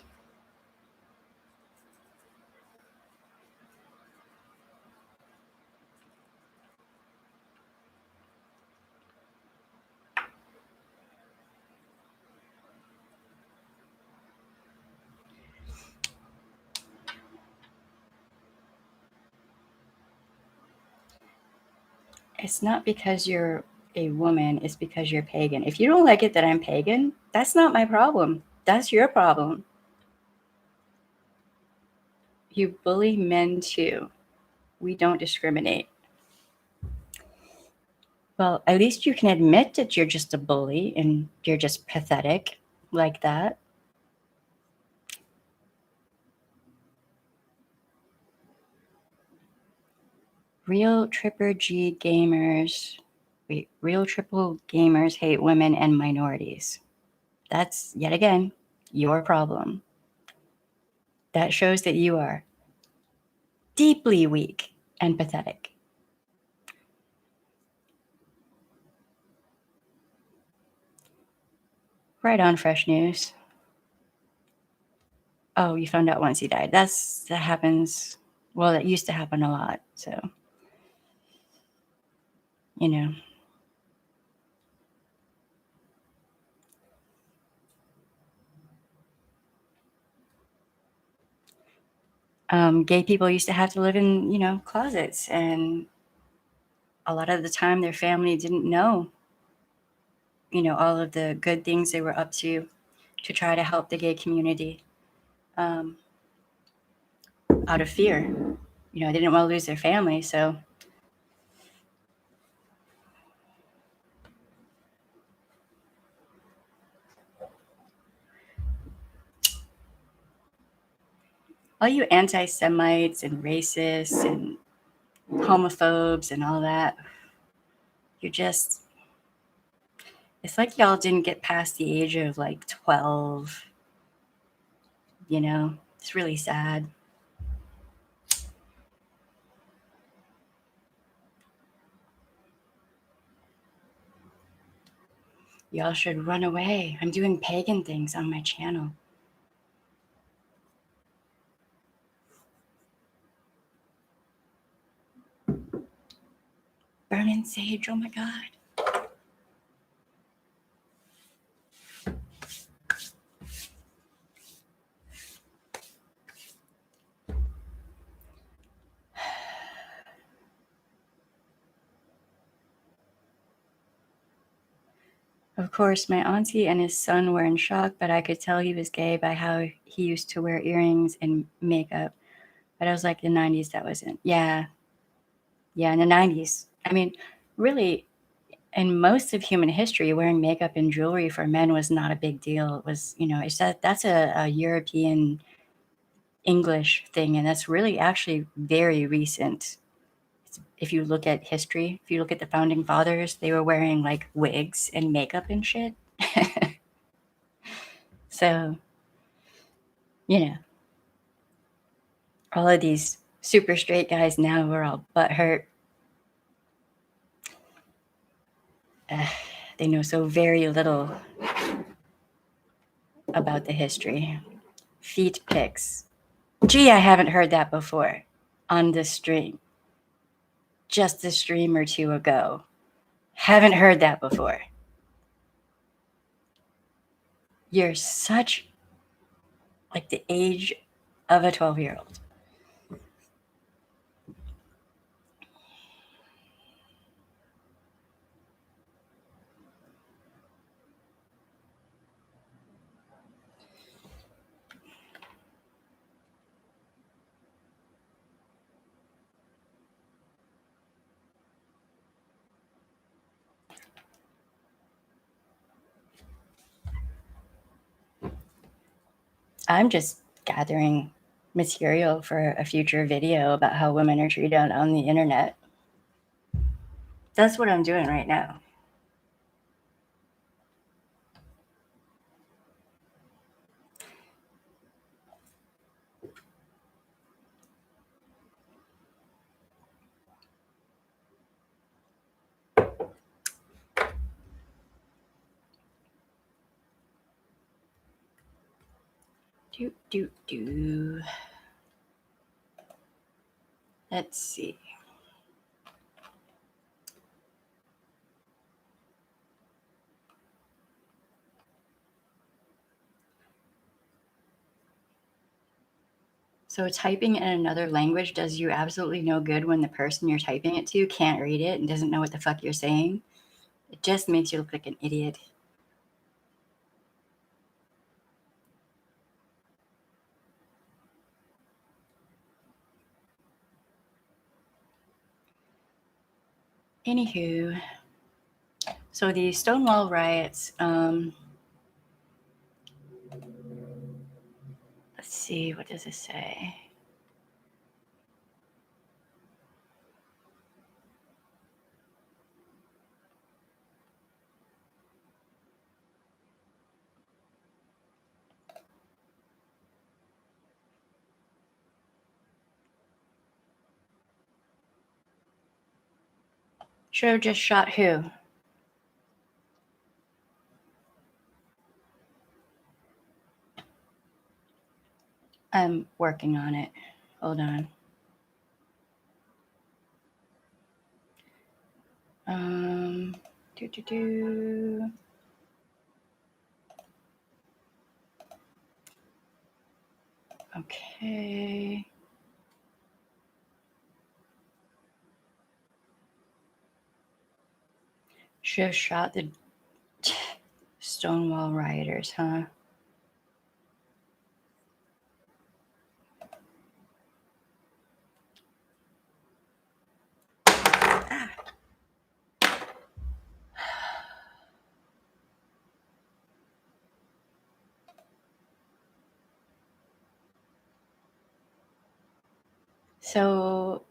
It's not because you're a woman, it's because you're pagan. If you don't like it that I'm pagan, that's not my problem. That's your problem. You bully men too. We don't discriminate. Well, at least you can admit that you're just a bully and you're just pathetic like that. Real triple G gamers, real triple gamers hate women and minorities. That's, yet again, your problem. That shows that you are deeply weak and pathetic. Right on, Fresh News. Oh, you found out once he died. That happens. Well, that used to happen a lot. So, you know. Gay people used to have to live in, closets, and a lot of the time their family didn't know, all of the good things they were up to try to help the gay community, out of fear. They didn't want to lose their family, so all you anti-Semites and racists and homophobes and all that, it's like y'all didn't get past the age of like 12. It's really sad. Y'all should run away. I'm doing pagan things on my channel. Burning sage, oh my God. Of course, my auntie and his son were in shock, but I could tell he was gay by how he used to wear earrings and makeup. But I was like, the 90s, that wasn't. Yeah, in the 90s. I mean, really, in most of human history, wearing makeup and jewelry for men was not a big deal. It was, that's a European English thing, and that's really actually very recent. If you look at history, if you look at the founding fathers, they were wearing like wigs and makeup and shit. So, all of these super straight guys now are all butthurt. They know so very little about the history. Feet pics. Gee, I haven't heard that before on this stream. Just a stream or two ago. Haven't heard that before. You're such like the age of a 12-year-old. I'm just gathering material for a future video about how women are treated on the internet. That's what I'm doing right now. Let's see. So typing in another language does you absolutely no good when the person you're typing it to can't read it and doesn't know what the fuck you're saying. It just makes you look like an idiot. Anywho, so the Stonewall Riots, let's see, what does it say? Should have just shot who? I'm working on it. Hold on. Okay. Should have shot the Stonewall rioters, huh? So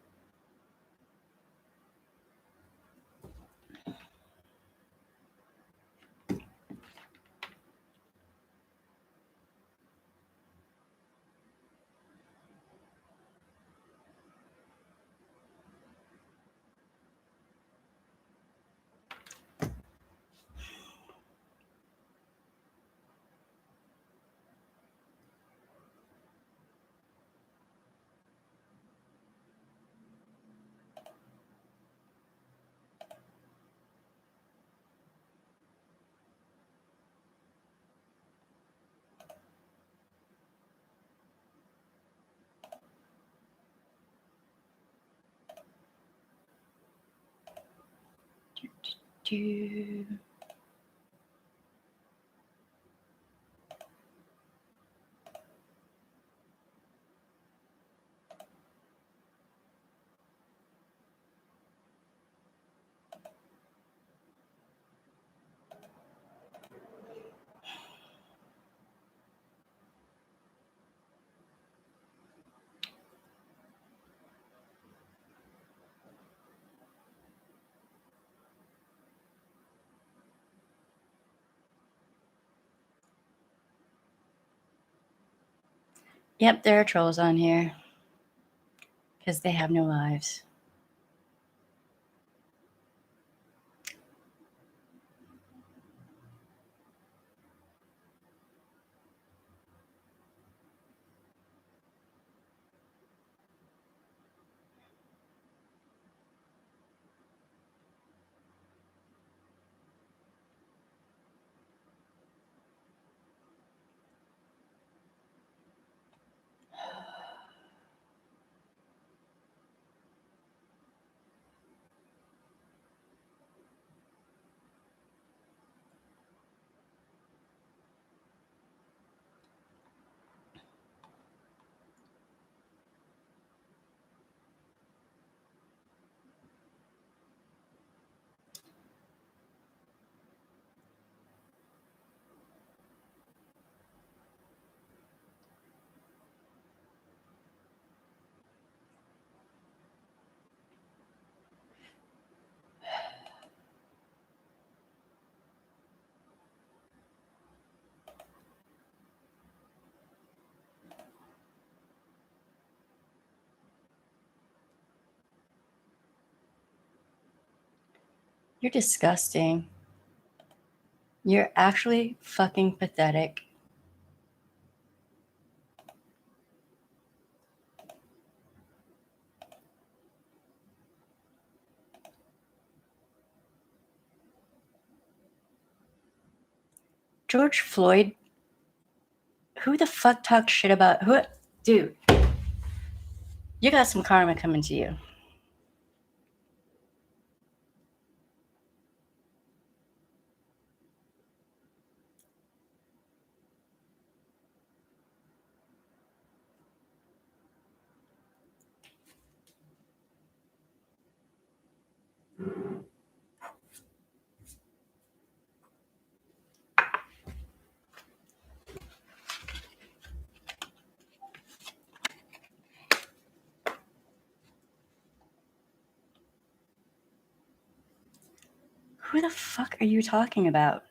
Yep, there are trolls on here. Because they have no lives. You're disgusting. You're actually fucking pathetic. George Floyd? Who the fuck talks shit about who? Dude, you got some karma coming to you. Who the fuck are you talking about?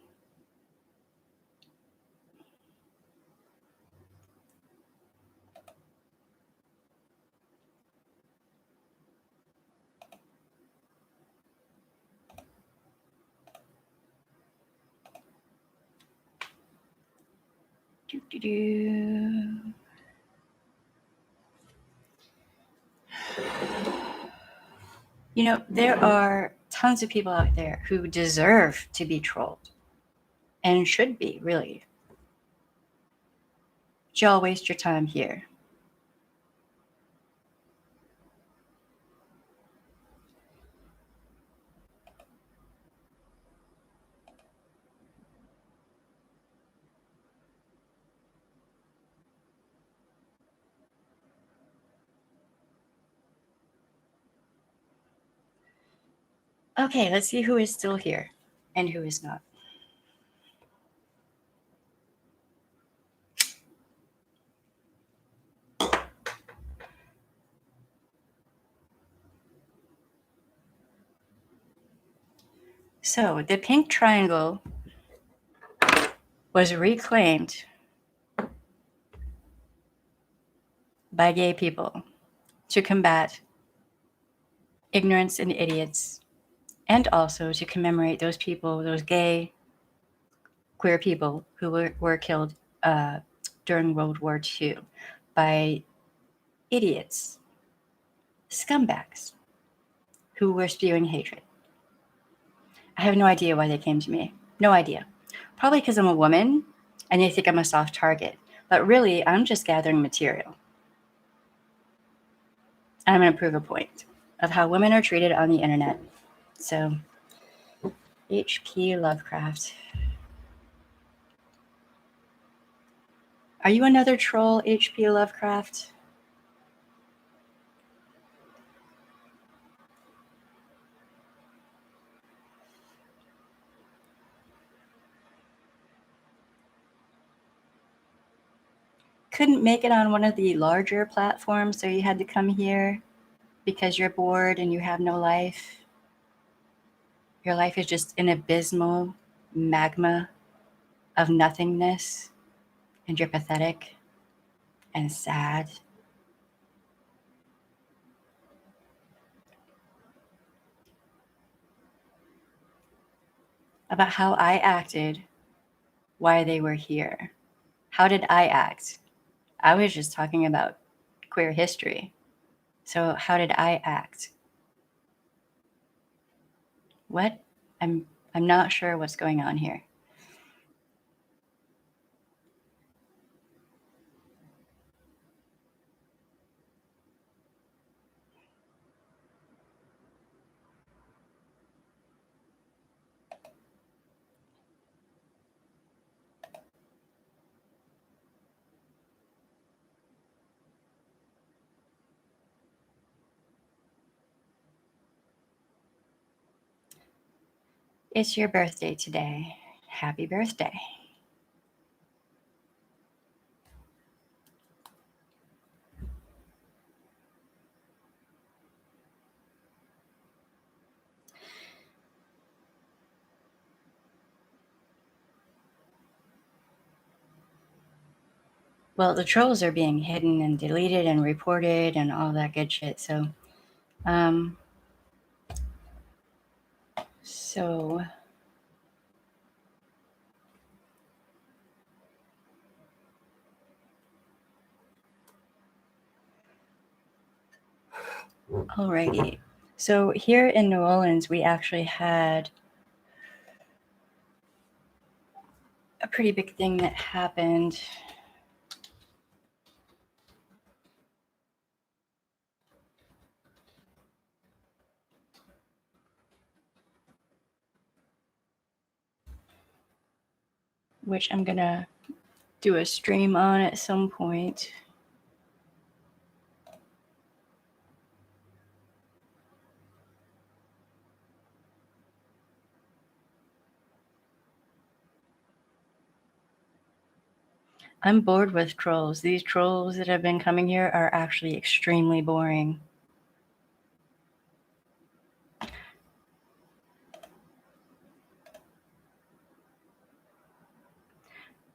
Doo-doo-doo. You know, there are tons of people out there who deserve to be trolled. And should be, really. But y'all waste your time here. Okay, let's see who is still here and who is not. So the pink triangle was reclaimed by gay people to combat ignorance and idiots, and also to commemorate those people, those gay, queer people who were killed during World War II by idiots, scumbags, who were spewing hatred. I have no idea why they came to me. No idea. Probably because I'm a woman and they think I'm a soft target. But really, I'm just gathering material. And I'm going to prove a point of how women are treated on the internet. So, H.P. Lovecraft. Are you another troll, H.P. Lovecraft? Couldn't make it on one of the larger platforms, so you had to come here because you're bored and you have no life. Your life is just an abysmal magma of nothingness, and you're pathetic and sad. About how I acted, why they were here. How did I act? I was just talking about queer history. So how did I act? What? I'm not sure what's going on here. It's your birthday today. Happy birthday. Well, the trolls are being hidden and deleted and reported and all that good shit. So, alrighty. So here in New Orleans, we actually had a pretty big thing that happened. Which I'm gonna do a stream on at some point. I'm bored with trolls. These trolls that have been coming here are actually extremely boring.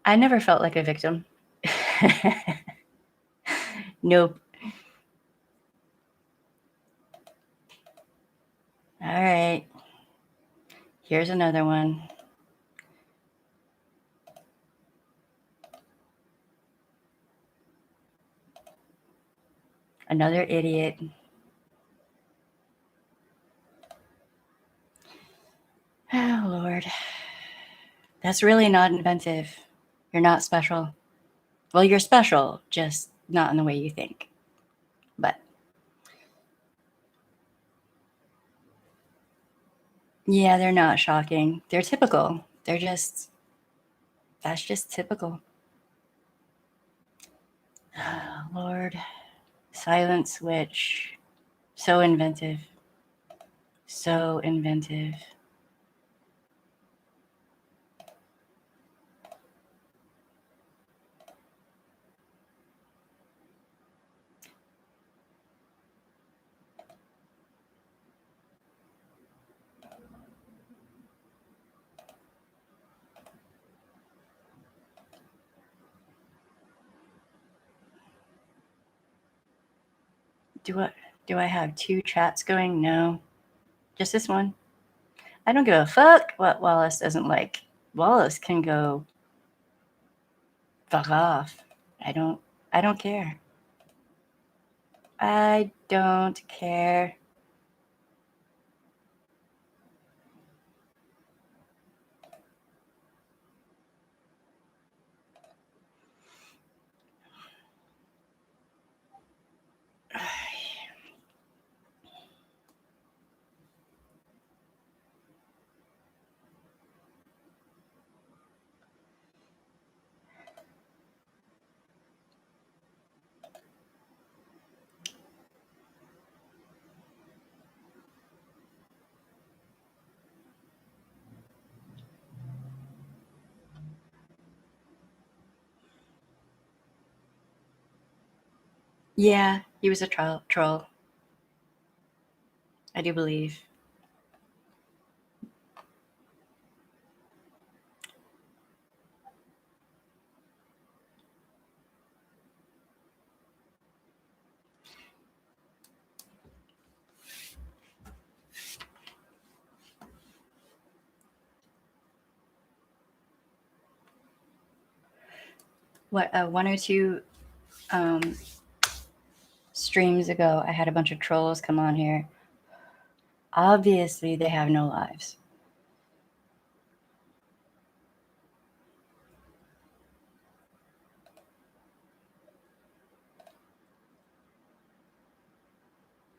I never felt like a victim. Nope. All right. Here's another one. Another idiot. Oh, Lord. That's really not inventive. You're not special. Well, you're special, just not in the way you think. But yeah, they're not shocking. They're typical. That's just typical. Oh, Lord. Silent switch. So inventive. So inventive. Do I have two chats going? No. Just this one. I don't give a fuck what Wallace doesn't like. Wallace can go fuck off. I don't care. I don't care. Yeah, he was a troll. I do believe. one or two streams ago, I had a bunch of trolls come on here. Obviously, they have no lives.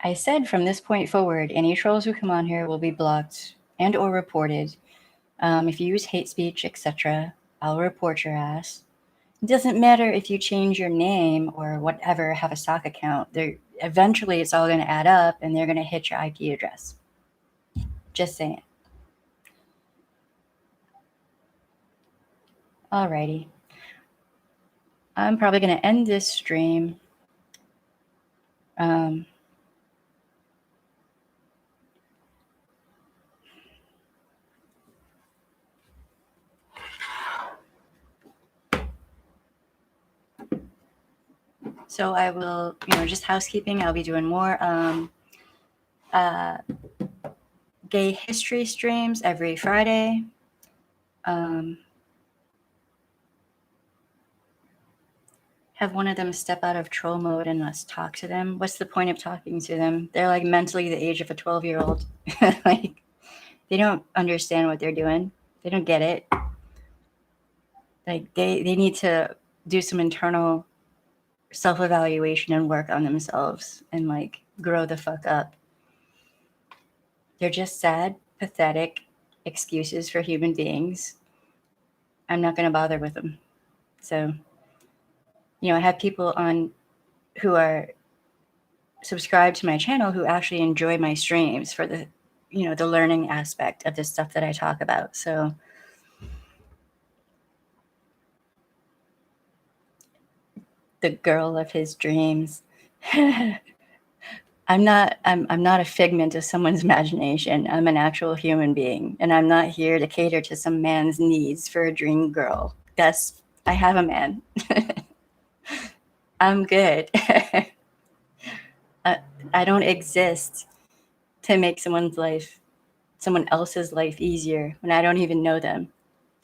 I said from this point forward, any trolls who come on here will be blocked and or reported. If you use hate speech, etc., I'll report your ass. It doesn't matter if you change your name or whatever, have a stock account. Eventually, it's all going to add up, and they're going to hit your IP address. Just saying. Alrighty. I'm probably going to end this stream. So I will, just housekeeping. I'll be doing more gay history streams every Friday. Have one of them step out of troll mode and let's talk to them. What's the point of talking to them? They're like mentally the age of a 12-year-old. Like, they don't understand what they're doing. They don't get it. Like, they need to do some internal self-evaluation and work on themselves and like grow the fuck up. They're just sad, pathetic excuses for human beings. I'm not going to bother with them. So, I have people on who are subscribed to my channel who actually enjoy my streams for the, the learning aspect of the stuff that I talk about. So the girl of his dreams. I'm not a figment of someone's imagination. I'm an actual human being, and I'm not here to cater to some man's needs for a dream girl. I have a man. I'm good. I don't exist to make someone else's life easier when I don't even know them.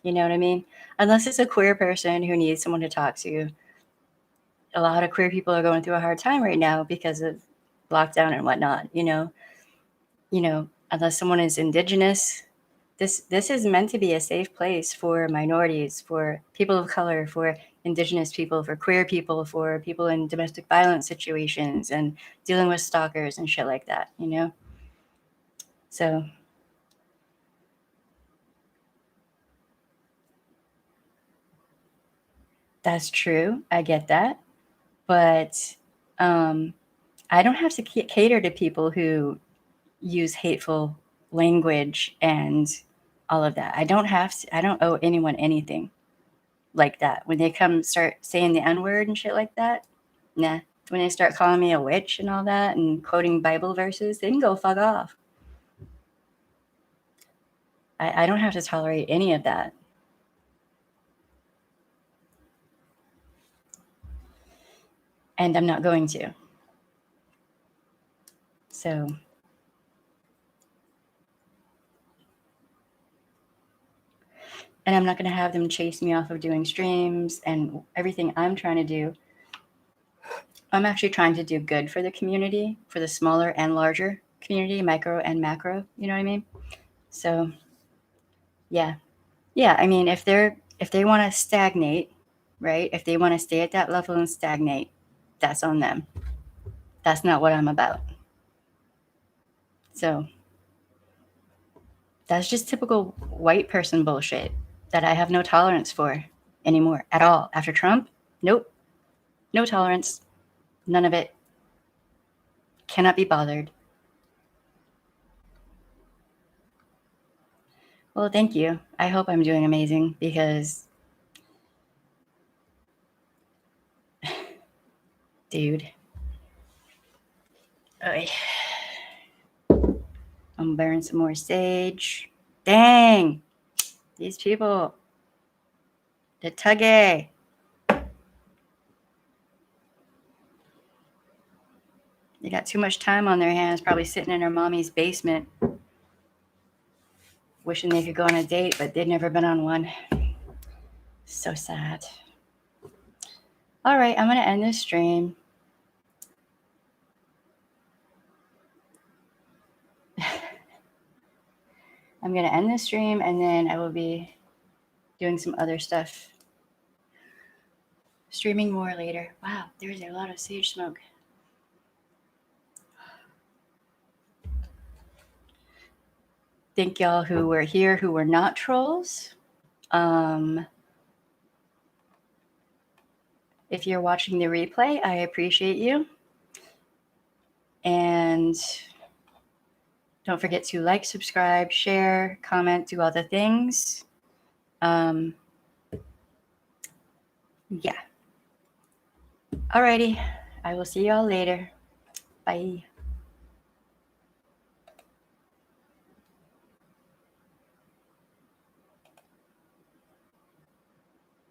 You know what I mean? Unless it's a queer person who needs someone to talk to. A lot of queer people are going through a hard time right now because of lockdown and whatnot, unless someone is indigenous. This is meant to be a safe place for minorities, for people of color, for indigenous people, for queer people, for people in domestic violence situations and dealing with stalkers and shit like that, So that's true. I get that. But I don't have to cater to people who use hateful language and all of that. I don't owe anyone anything like that. When they start saying the N-word and shit like that, nah. When they start calling me a witch and all that and quoting Bible verses, they can go fuck off. I don't have to tolerate any of that. And I'm not going to. So and I'm not going to have them chase me off of doing streams and everything I'm trying to do. I'm actually trying to do good for the community, for the smaller and larger community, micro and macro, you know what I mean? So, yeah. Yeah, I mean, if they want to stagnate, right? If they want to stay at that level and stagnate, that's on them. That's not what I'm about. So, that's just typical white person bullshit that I have no tolerance for anymore at all. After Trump, nope. No tolerance. None of it. Cannot be bothered. Well, thank you. I hope I'm doing amazing because, dude. Oy. I'm burning some more sage. Dang. These people. The tuggy. They got too much time on their hands, probably sitting in their mommy's basement, wishing they could go on a date, but they'd never been on one. So sad. All right, I'm going to end this stream. I'm going to end this stream, and then I will be doing some other stuff. Streaming more later. Wow, there's a lot of sage smoke. Thank y'all who were here, who were not trolls. If you're watching the replay, I appreciate you. And don't forget to like, subscribe, share, comment, do all the things. Yeah. Alrighty. I will see y'all later. Bye.